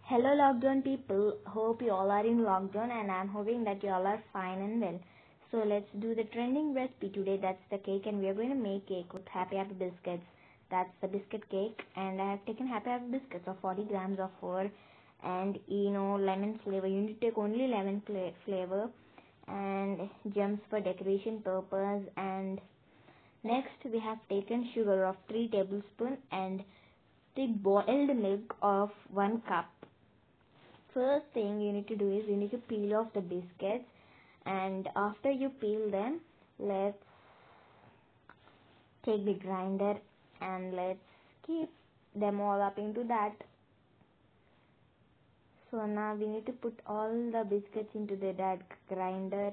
Hello lockdown people, hope you all are in lockdown and I'm hoping that you all are fine and well. So let's do the trending recipe today. That's the cake and we are going to make cake with happy biscuits. That's the biscuit cake and I have taken happy biscuits of 40 grams of flour and lemon flavor. You need to take only lemon flavor and gems for decoration purpose. And next we have taken sugar of 3 tablespoons and the boiled milk of 1 cup. First thing you need to do is you need to peel off the biscuits, and after you peel them, let's take the grinder and let's keep them all up into that. So now we need to put all the biscuits into that grinder.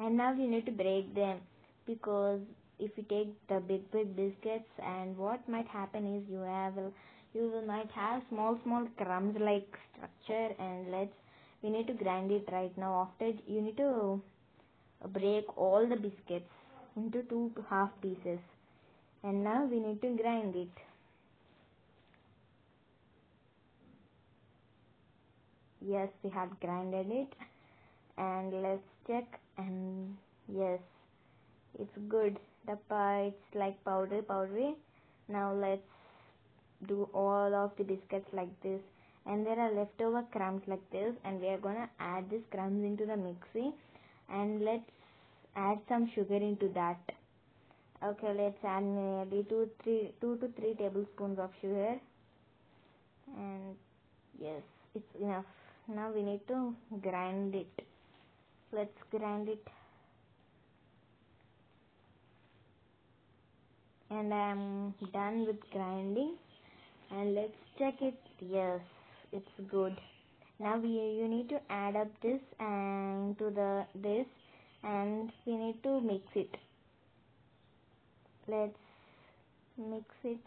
And now you need to break them, because if you take the big biscuits, and what might happen is you might have small crumbs like structure, and we need to grind it right now. After you need to break all the biscuits into two half pieces, and now we need to grind it. Yes, we have grinded it, and let's check, and yes, it's good. It's like powdery. Now let's do all of the biscuits like this, and there are leftover crumbs like this, and we are gonna add these crumbs into the mixie, and let's add some sugar into that. Okay, let's add nearly 2 to 3 tablespoons of sugar, and yes, it's enough. Now we need to grind it. Let's grind it. And I'm done with grinding, and let's check it. Yes, it's good. Now you need to add up this and to this, and we need to mix it. Let's mix it.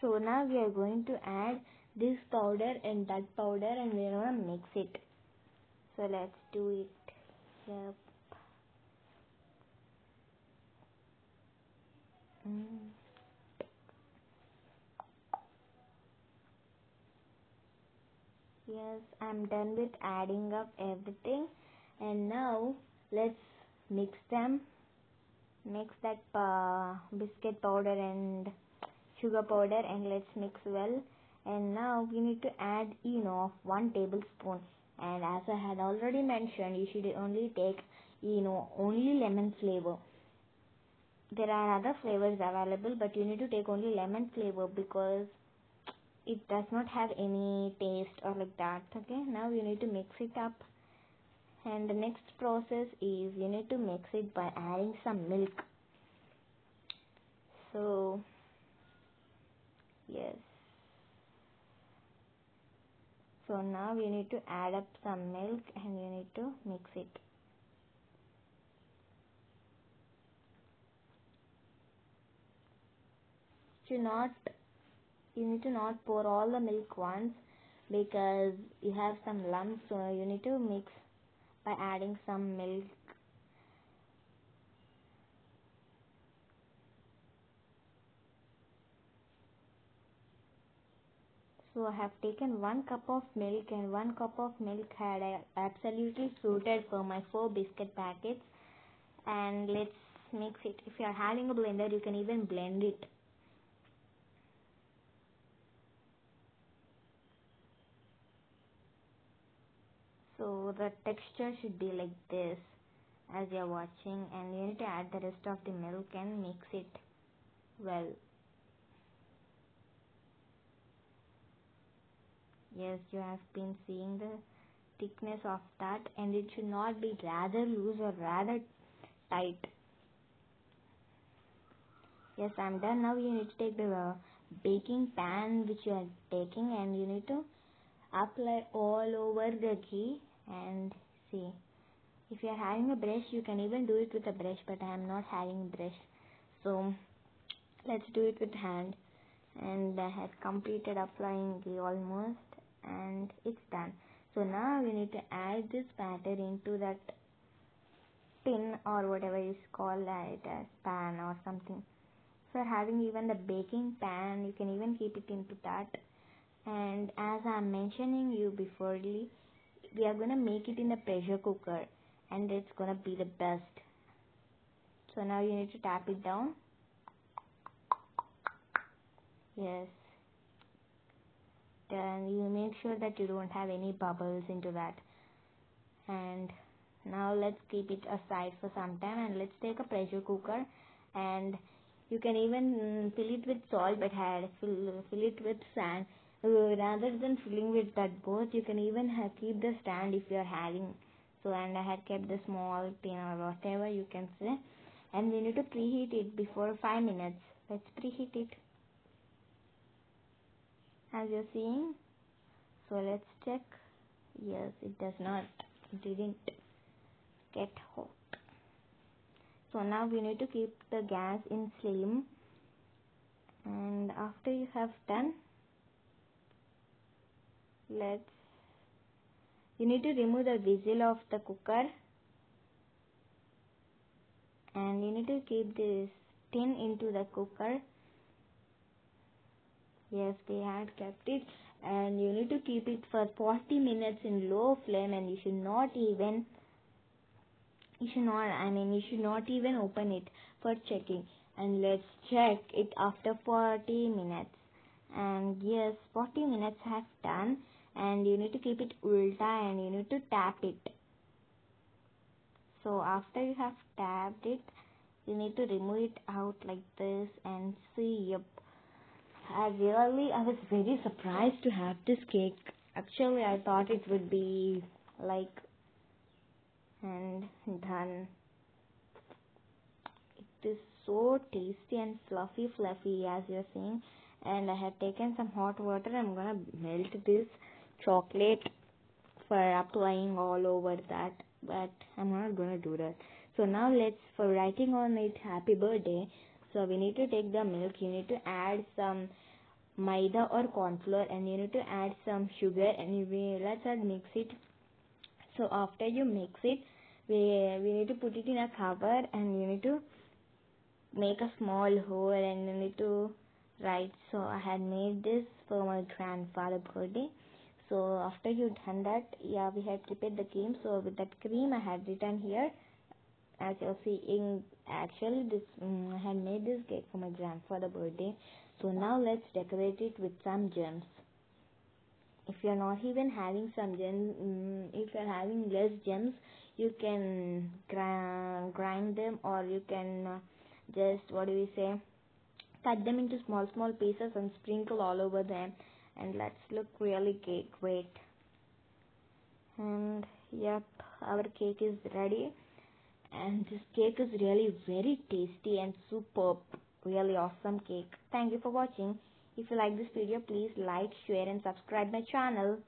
So now we are going to add this powder and that powder, and we're gonna mix it. So let's do it. Yep. Yes, I'm done with adding up everything, and now let's mix them. Mix that biscuit powder and sugar powder, and let's mix well. And now we need to add 1 tablespoon, and as I had already mentioned, you should only take only lemon flavor. There are other flavors available, but you need to take only lemon flavor because it does not have any taste or like that. Okay, now you need to mix it up, and the next process is you need to mix it by adding some milk. So yes, so now you need to add up some milk and you need to mix it. You need to not pour all the milk once, because you have some lumps, so you need to mix by adding some milk. So I have taken 1 cup of milk, and 1 cup of milk had absolutely suited for my 4 biscuit packets. And let's mix it. If you are having a blender, you can even blend it. So the texture should be like this as you are watching, and you need to add the rest of the milk and mix it well. Yes, you have been seeing the thickness of that, and it should not be rather loose or rather tight. Yes, I'm done. Now you need to take the baking pan which you are taking, and you need to apply all over the ghee. And see, if you are having a brush, you can even do it with a brush, but I am not having a brush, so let's do it with hand. and I had completed applying ghee almost, and it's done. So now we need to add this batter into that tin or whatever is called it as pan or something. So having even the baking pan, you can even keep it into that. And as I'm mentioning you beforely, we are gonna make it in the pressure cooker, and it's gonna be the best. So now you need to tap it down. Yes. Then you make sure that you don't have any bubbles into that. And now let's keep it aside for some time, and let's take a pressure cooker, and you can even fill it with salt, but fill it with sand. Rather than filling with that both, you can even keep the stand if you are having. So, and I had kept the small tin or whatever you can say, and we need to preheat it before 5 minutes. Let's preheat it as you're seeing. So let's check. Yes, it didn't get hot. So now we need to keep the gas in slim, and after you have done, you need to remove the vissile of the cooker, and you need to keep this tin into the cooker. Yes, we had kept it, and you need to keep it for 40 minutes in low flame, and you should not even open it for checking. And let's check it after 40 minutes. And yes, 40 minutes have done, and you need to keep it ulta, and you need to tap it. So after you have tapped it, you need to remove it out like this and see. Yep, I was very surprised to have this cake. Actually, I thought it would be like and done. It is so tasty and fluffy as you're seeing. And I have taken some hot water. I'm gonna melt this chocolate for applying all over that, but I'm not gonna do that. So now for writing on it happy birthday, so we need to take the milk. You need to add some maida or corn flour, and you need to add some sugar, and let's mix it. So after you mix it, we need to put it in a cover, and you need to make a small hole, and you need to write. So I had made this for my grandfather's birthday. So after you done that, yeah, we had prepared the cream. So with that cream, I had written here, as you're seeing, actually I had made this cake for my grandfather's birthday. So now let's decorate it with some gems. If you're not even having some gems, if you're having less gems, you can grind them, or you can just, cut them into small pieces and sprinkle all over them, and let's look really great. And yep, our cake is ready, and this cake is really very tasty and superb. Really awesome cake. Thank you for watching. If you like this video, please like, share and subscribe my channel.